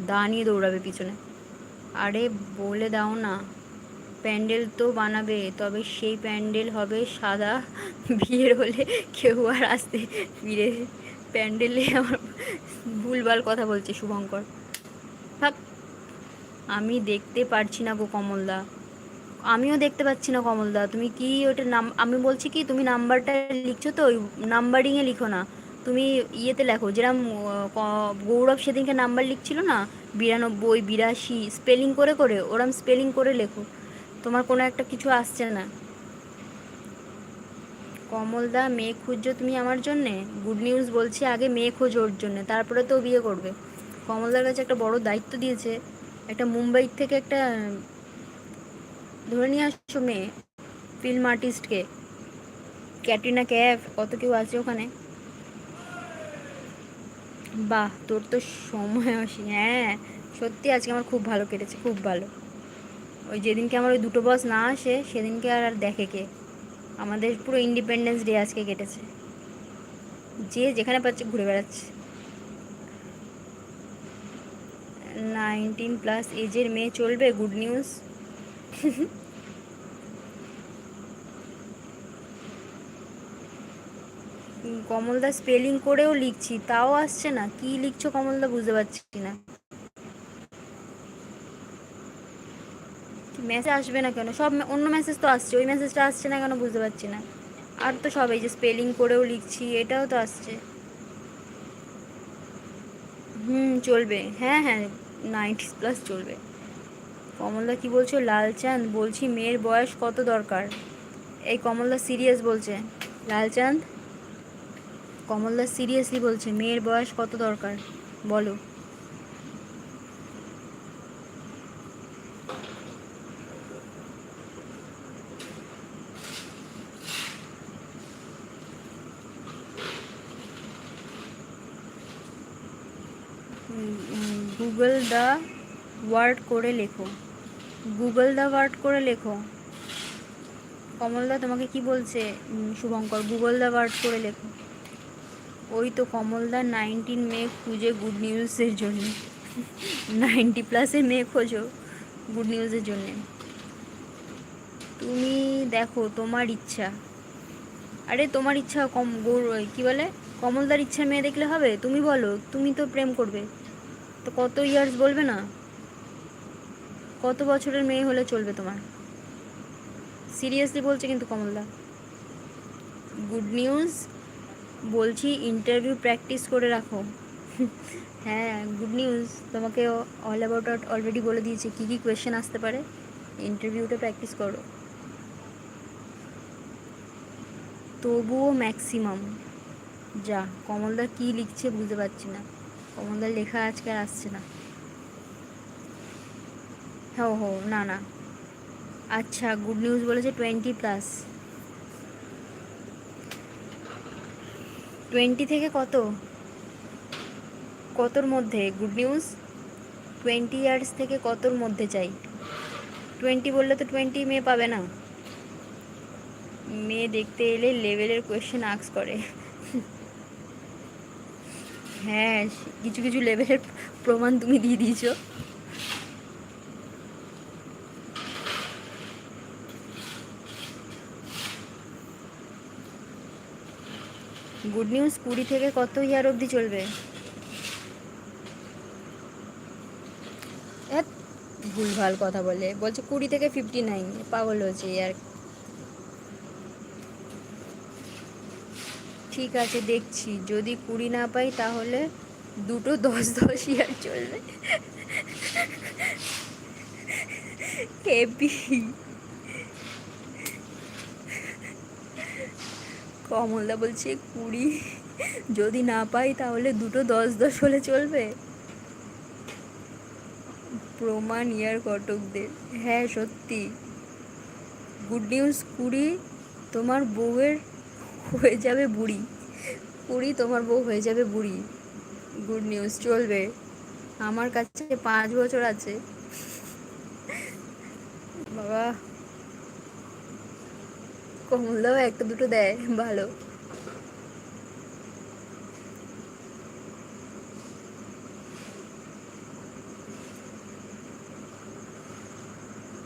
দা নিয়ে দৌড়াবে পিছনে। আরে বলে দাও না। প্যান্ডেল তো বানাবে, তবে সেই প্যান্ডেল হবে সাদা। বিয়ের হলে কেউ আর আসতে ফিরে প্যান্ডেলে আমার ভুলভাল কথা বলছে শুভঙ্কর। ভাব, আমি দেখতে পারছি না গো কমলদা। আমিও দেখতে পাচ্ছি না কমলদা, তুমি কি ওটা নাম, আমি বলছি কি তুমি নাম্বারটা লিখছো তো ওই নাম্বারিংয়ে লিখো না। তুমি ইয়েতে লেখো যেরকম গৌরব সেদিনকে নাম্বার লিখছিল না, 92 82 স্পেলিং করে করে ওরম স্পেলিং করে লেখো। তোমার কোনো একটা কিছু আসছে না। কমলদা মেয়ে খুঁজছো তুমি আমার জন্যে? গুড নিউজ বলছি, আগে মেয়ে খোঁজো ওর জন্যে, তারপরে তো বিয়ে করবে। কমলদার কাছে একটা বড় দায়িত্ব দিয়েছে, একটা মুম্বাই থেকে একটা ধরে নিয়ে আসছো মেয়ে, ফিল্ম আর্টিস্টকে, ক্যাটরিনা ক্যাফ, কত কেউ আছে ওখানে। বাহ, তোর তো সময় আসি। হ্যাঁ, সত্যি আজকে আমার খুব ভালো কেটেছে, খুব ভালো। ওই যেদিনকে আমার ওই দুটো বস না আসে সেদিনকে আর আর দেখে কে। আমাদের পুরো ইন্ডিপেন্ডেন্স ডে আজকে কেটেছে, যে যেখানে পাচ্ছে ঘুরে বেড়াচ্ছে। 19+ এজের মেয়ে চলবে? Good news. কমলদা স্পেলিং করেও লিখছি তাও আসছে না, কি লিখছো কমলদা বুঝতে পারছি না। মেসেজ আসবে না কেন? সব অন্য মেসেজ তো আসছে, ওই মেসেজটা আসছে না কেন বুঝতে পারছি না। আর তো সব এই যে স্পেলিং করেও লিখছি এটাও তো আসছে। হুম, চলবে, হ্যাঁ হ্যাঁ, 90+ চলবে। কমলদা কি বলছো? লালচাঁদ বলছি মেয়ের বয়স কত দরকার? এই কমলদা সিরিয়াস বলছে। লালচাঁদ, কমলদা সিরিয়াসলি বলছে মেয়ের বয়স কত দরকার বলো। গুগল দ্য ওয়ার্ড করে লেখো। গুগল দ্য ওয়ার্ড করে লেখো। কমলদা তোমাকে কি বলছে? শুভঙ্কর, গুগল দ্য ওয়ার্ড করে লেখো। ওই তো কমলদা 19 মেয়ে খুঁজে গুড নিউজের জন্য। 90+এর মেয়ে খোঁজো গুড নিউজের জন্যে। তুমি দেখো তোমার ইচ্ছা। আরে তোমার ইচ্ছা, কম গৌর কী বলে, কমলদার ইচ্ছার মেয়ে দেখলে হবে? তুমি বলো, তুমি তো প্রেম করবে, তো কত ইয়ার্স বলবে না? কত বছরের মেয়ে হলে চলবে তোমার? সিরিয়াসলি বলছে কিন্তু কমলদা। গুড নিউজ বলছি, ইন্টারভিউ প্র্যাকটিস করে রাখো। হ্যাঁ, গুড নিউজ, তোমাকে অল অ্যাবাউট অলরেডি বলে দিয়েছি কী কী কোয়েশ্চেন আসতে পারে। ইন্টারভিউটা প্র্যাকটিস করো। তবুও ম্যাক্সিমাম। যা, কমলদা কী লিখছে বুঝতে পারছি না। কমলদার লেখা আজকে আর আসছে না। হ্যাঁ হো, না না। আচ্ছা, গুড নিউজ বলেছে 20+। 20 থেকে কত, কতর মধ্যে গুড নিউজ? 20 ইয়ার্স থেকে কতর মধ্যে চাই? 20 বললে তো 20 মেয়ে পাবে না। মেয়ে দেখতে এলে লেভেলের কোয়েশ্চেন আস্ক করে। হ্যাঁ, কিছু কিছু লেভেলের প্রমাণ তুমি দিয়ে দিয়েছো। গুড নিউজ 20 থেকে কত ইয়ার অবধি চলবে? হ্যাঁ, ভুলভাল কথা বলে, বলছে 20 থেকে 59, পাগল হয়েছে ইয়ার। ঠিক আছে, দেখছি, যদি 20 না পাই তাহলে দুটো 10-10 ইয়ার চলবে। হেপি। কমলদা বলছে 20 যদি না পাই তাহলে দুটো 10-10 হলে চলবে। প্রমাণ ইয়ার ঘটকদের। হ্যাঁ সত্যি। গুড নিউজ 20 তোমার বউয়ের হয়ে যাবে বুড়ি। 20 তোমার বউ হয়ে যাবে বুড়ি। গুড নিউজ চলবে। আমার কাছে 5 বছর আছে। বাবা, কমলদাও একটা দুটো দেয় ভালো।